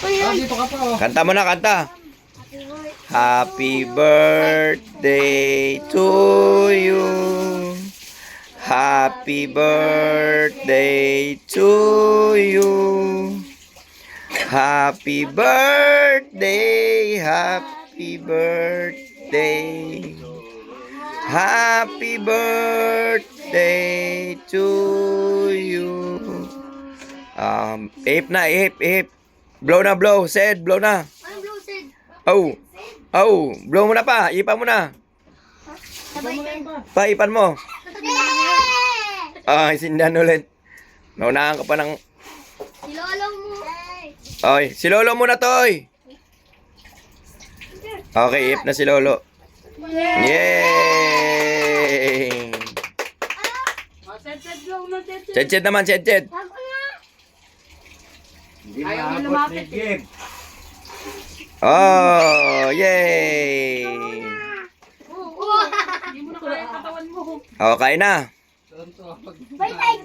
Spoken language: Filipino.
Dito ka pa, oh. Kanta mo na, kanta. Happy birthday to you. Happy birthday to you. Happy birthday, happy birthday. Happy birthday to you. Ihip na, ihip, ihip. Blow na, blow. Said, blow na. Ano blue seed? Oh. Oh, blow mo na pa. Ipan mo na. Sabay kayo. Pa, ipan mo. Sindan ulit. Naunahan ka pa ng... Si lolo mo. Oy, si Lolo muna, Toy. Okay, ihip na si Lolo. Yay! Ched naman, ched. Bago na. Hindi maabot ni Gib. Oh, yay! Hindi mo na kaya katawan mo. Okay na. Bye bye.